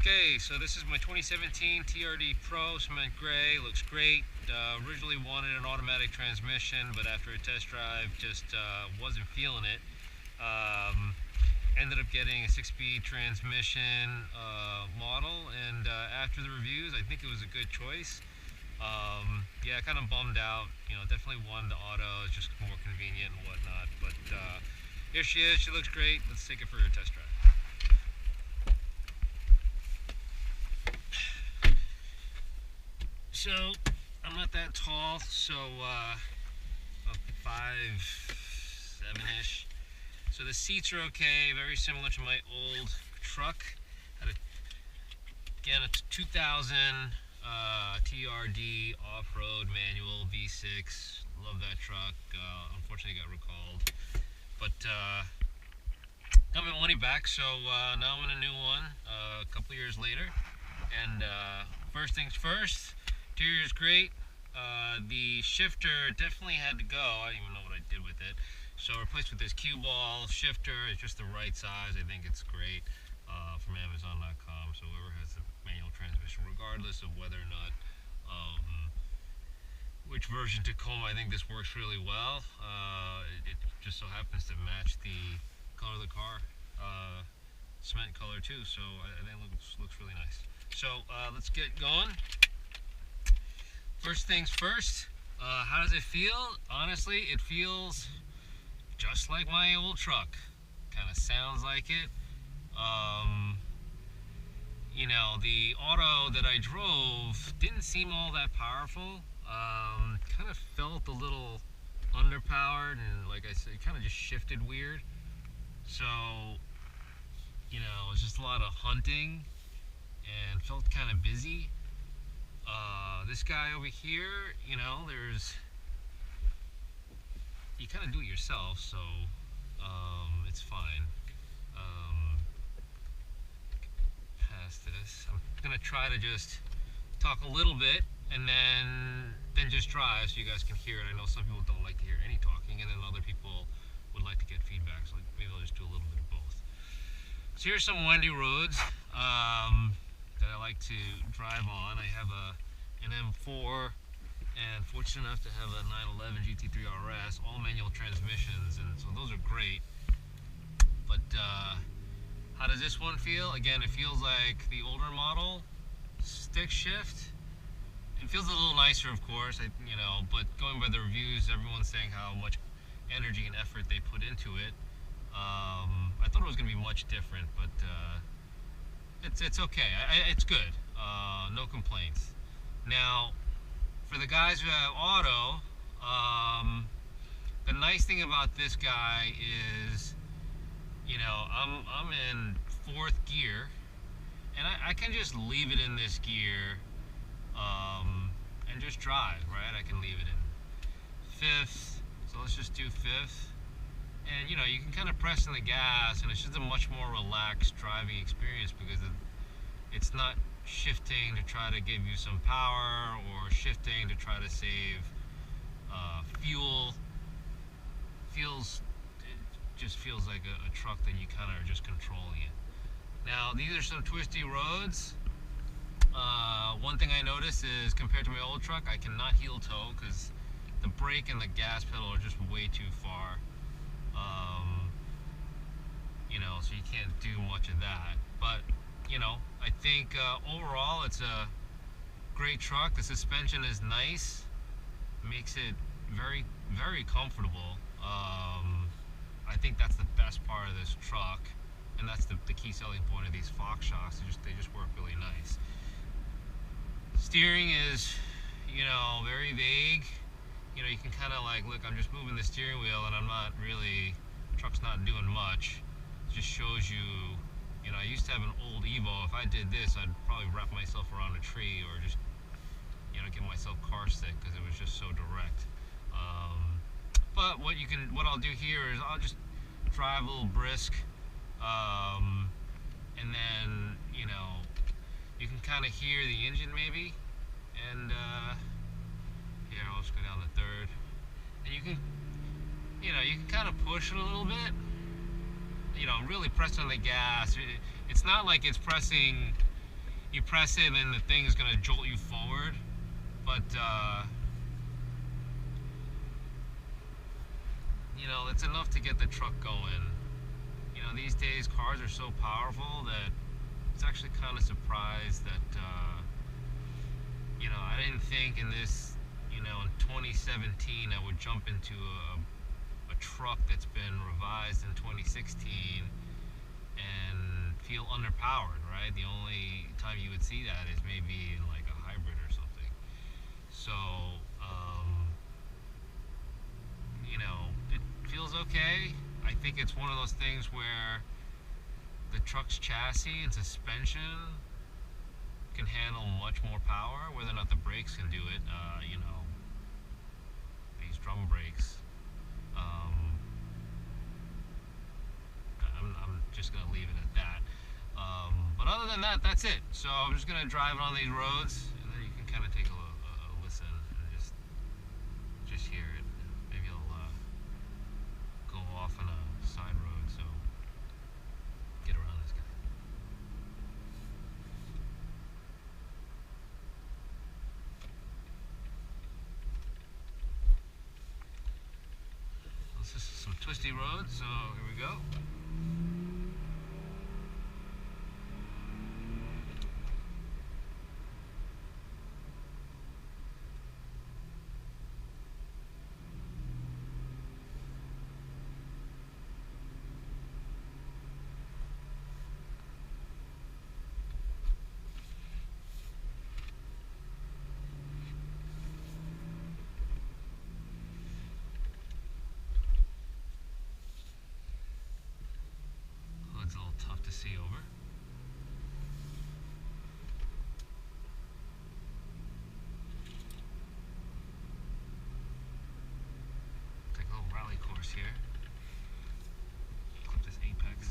Okay, so this is my 2017 TRD Pro Cement Gray. Looks great. Originally wanted an automatic transmission, but after a test drive, just wasn't feeling it. Ended up getting a 6-speed transmission model, and after the reviews, I think it was a good choice. Yeah, kind of bummed out. You know, definitely wanted the auto. It's just more convenient and whatnot. But here she is. She looks great. Let's take it for a test drive. So I'm not that tall, so about 5'7"-ish. So the seats are okay, very similar to my old truck. Again, a 2000 TRD off-road manual V6. Love that truck. Unfortunately, got recalled, but got my money back. So now I'm in a new one a couple years later. And first things first. Interior is great. The shifter definitely had to go. I don't even know what I did with it. So replaced with this cue ball shifter. It's just the right size. I think it's great from Amazon.com. So whoever has the manual transmission, regardless of whether or not which version Tacoma, I think this works really well. It just so happens to match the color of the car, cement color too. So I think it looks really nice. So let's get going. First things first, how does it feel? Honestly, it feels just like my old truck. Kind of sounds like it. You know, the auto that I drove didn't seem all that powerful. Kind of felt a little underpowered, and like I said, it kind of just shifted weird. So, you know, it's just a lot of hunting and felt kind of busy. This guy over here, you know, you kind of do it yourself, so it's fine. Past this, I'm gonna try to just talk a little bit and then just drive so you guys can hear it. I know some people don't like to hear any talking, and then other people would like to get feedback, so maybe I'll just do a little bit of both. So here's some windy roads that I like to drive on. I have an M4 and fortunate enough to have a 911 GT3 RS, all manual transmissions, and so those are great. But how does this one feel? Again, it feels like the older model stick shift. It feels a little nicer, of course, you know, but going by the reviews, everyone's saying how much energy and effort they put into it. I thought it was going to be much different, but it's okay. It's good. No complaints. Now, for the guys who have auto, the nice thing about this guy is, you know, I'm in 4th gear, and I can just leave it in this gear and just drive, right? I can leave it in 5th, so let's just do 5th. And you know, you can kind of press on the gas, and it's just a much more relaxed driving experience because it's not shifting to try to give you some power or shifting to try to save fuel. It just feels like a truck that you kind of are just controlling it. Now, these are some twisty roads. One thing I noticed is compared to my old truck, I cannot heel toe because the brake and the gas pedal are just way too far. You know, so you can't do much of that. But, you know, I think overall it's a great truck. The suspension is nice. Makes it very, very comfortable. I think that's the best part of this truck. And that's the key selling point of these Fox shocks. They just work really nice. Steering is, you know, very vague. You know, you can kind of like, look, I'm just moving the steering wheel and I'm not really, the truck's not doing much. It just shows you, you know, I used to have an old Evo. If I did this, I'd probably wrap myself around a tree or just, you know, give myself car sick because it was just so direct. But what I'll do here is I'll just drive a little brisk, and then, you know, you can kind of hear the engine maybe, and here, I'll just go down the 3rd, and you can kind of push it a little bit, you know, really press on the gas. It's not like it's pressing you press it and the thing is going to jolt you forward, but you know, it's enough to get the truck going. You know, these days cars are so powerful that it's actually kind of surprised that you know, I didn't think in this, you know, in 2017 I would jump into a truck that's been revised in 2016 and feel underpowered, right? The only time you would see that is maybe in like a hybrid or something. So, you know, it feels okay. I think it's one of those things where the truck's chassis and suspension can handle much more power. Whether or not the brakes can do it, you know, these drum brakes. I'm just gonna leave it at that. But other than that, that's it. So I'm just gonna drive on these roads, and then you can kind of take a listen and just hear it. Maybe I'll go off on a side road, so get around this guy. This is some twisty roads, so here we go. It's a little tough to see over. Take a little rally course here. Clip this apex.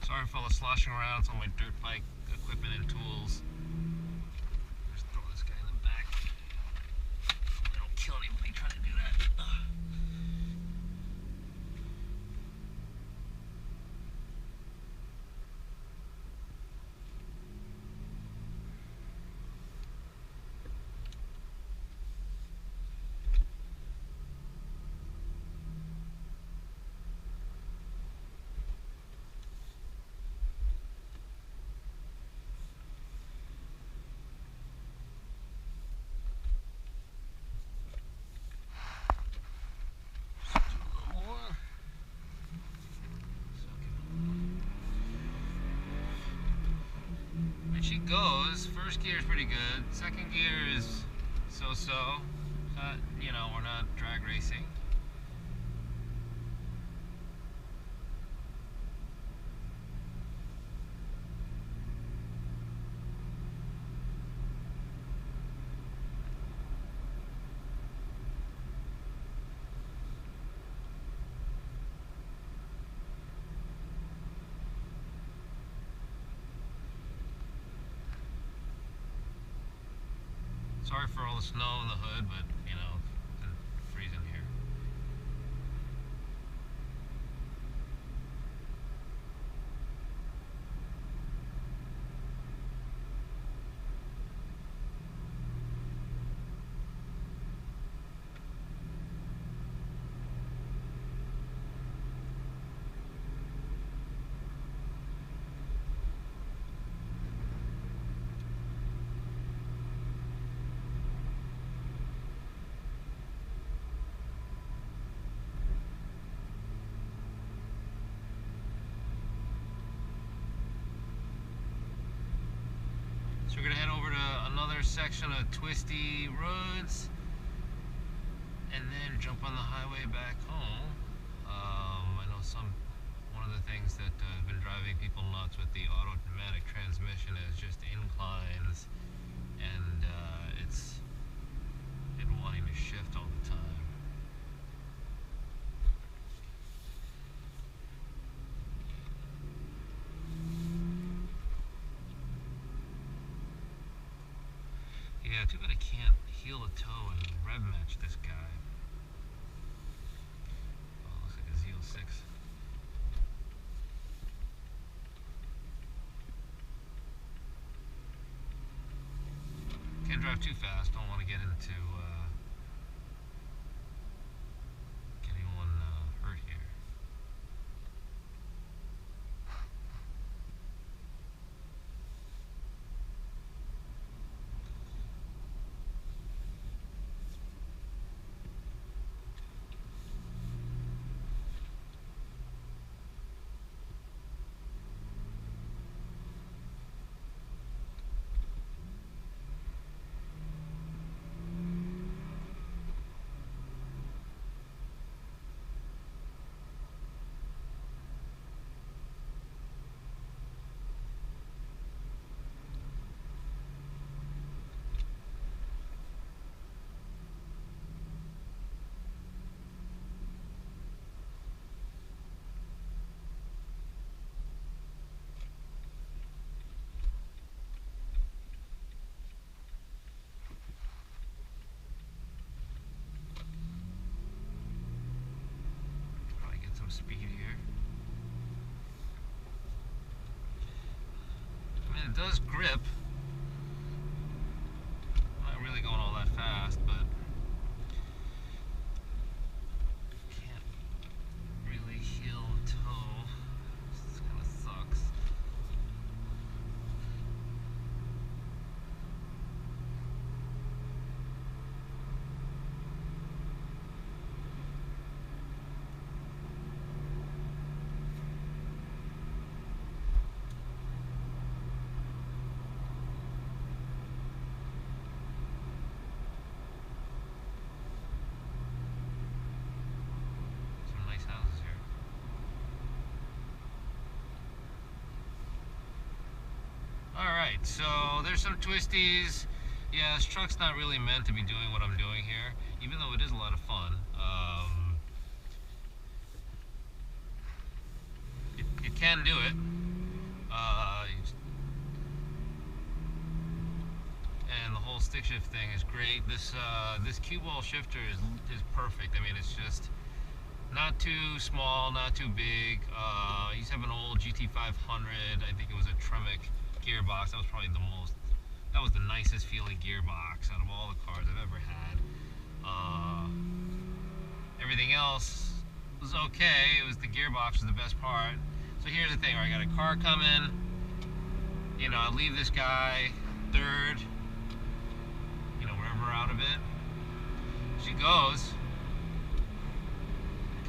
Sorry for all the sloshing around. It's all my dirt bike equipment and tools. Just throw this guy in the back. I don't kill anybody trying to do that. She goes. First gear is pretty good. Second gear is so-so. You know, we're not drag racing. Sorry for all the snow in the hood, but you know, it's freezing here. first section of twisty roads, and then jump on the highway back home. I know one of the things that has been driving people nuts with the automatic transmission is just inclines, and it's wanting to shift all the time. Yeah, too bad I can't heel a toe and rev match this guy. Oh, looks like a Z06. Can't drive too fast, don't want to get into get anyone hurt here. Speed here. I mean, it does grip. I'm not really going all that fast, but can't really heel a toe. This kind of sucks. Alright, so there's some twisties. Yeah, this truck's not really meant to be doing what I'm doing here, even though it is a lot of fun. It can do it. And the whole stick shift thing is great. This cue ball shifter is perfect. I mean, it's just not too small, not too big. I used to have an old GT500. I think it was a Tremec gearbox. That was probably that was the nicest feeling gearbox out of all the cars I've ever had. Everything else was okay. It was the gearbox was the best part. So here's the thing, I got a car coming, you know, I leave this guy third, you know, wherever out of it. She goes,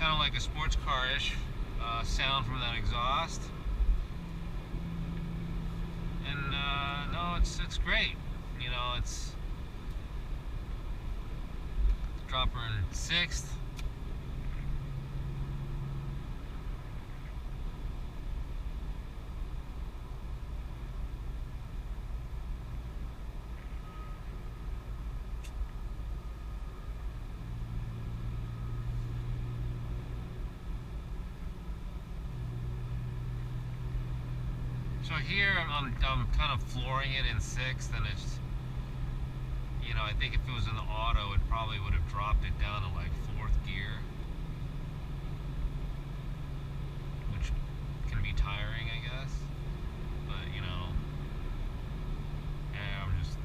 kind of like a sports car-ish sound from that exhaust. And no, it's great. You know, it's drop her in sixth. So here I'm kind of flooring it in sixth, and it's, you know, I think if it was in the auto, it probably would have dropped it down to like fourth gear, which can be tiring, I guess. But you know, yeah, this is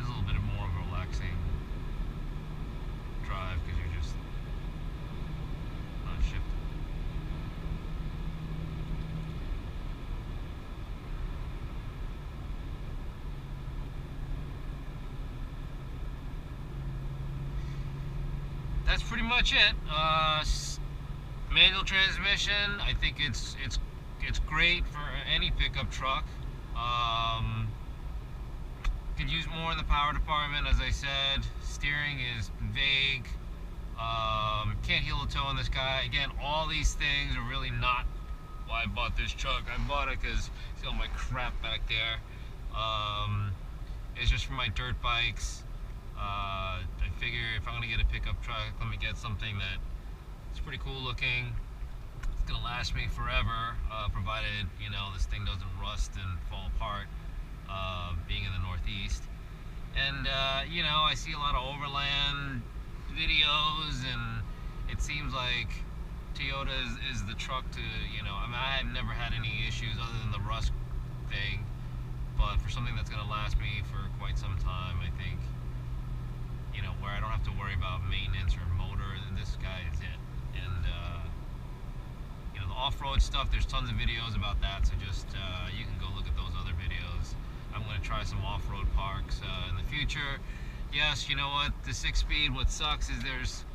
a little bit more of a relaxing drive because you're just not shifting. That's pretty much it. Manual transmission. I think it's great for any pickup truck. Could use more in the power department, as I said. Steering is vague. Can't heel a toe on this guy. Again, all these things are really not why I bought this truck. I bought it because see all my crap back there. It's just for my dirt bikes. I figure if I'm gonna get a pickup truck, let me get something that it's pretty cool looking. It's gonna last me forever, provided you know this thing doesn't rust and fall apart. Being in the Northeast, and you know, I see a lot of overland videos, and it seems like Toyota is the truck to, you know, I mean, I have never had any issues other than the rust thing, but for something that's going to last me for quite some time, I think, you know, where I don't have to worry about maintenance or motor, this guy is it. And you know, the off-road stuff, there's tons of videos about that, so just you can go look at those other videos. I'm going to try some off-road parks in the future. Yes, you know what, the 6-speed, what sucks is there's,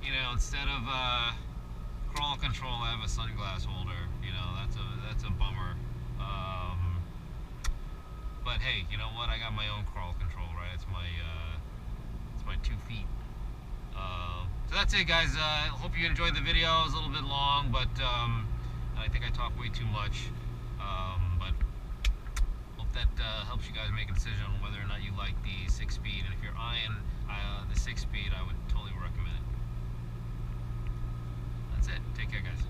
you know, instead of crawl control, I have a sunglass holder. You know, that's a bummer. But hey, you know what, I got my own crawl control, right? It's my 2 feet. So that's it, guys. Hope you enjoyed the video. It was a little bit long, but I think I talked way too much. But hope that helps you guys make a decision on whether or not you like the 6-speed. And if you're eyeing the 6-speed, I would totally recommend it. That's it. Take care, guys.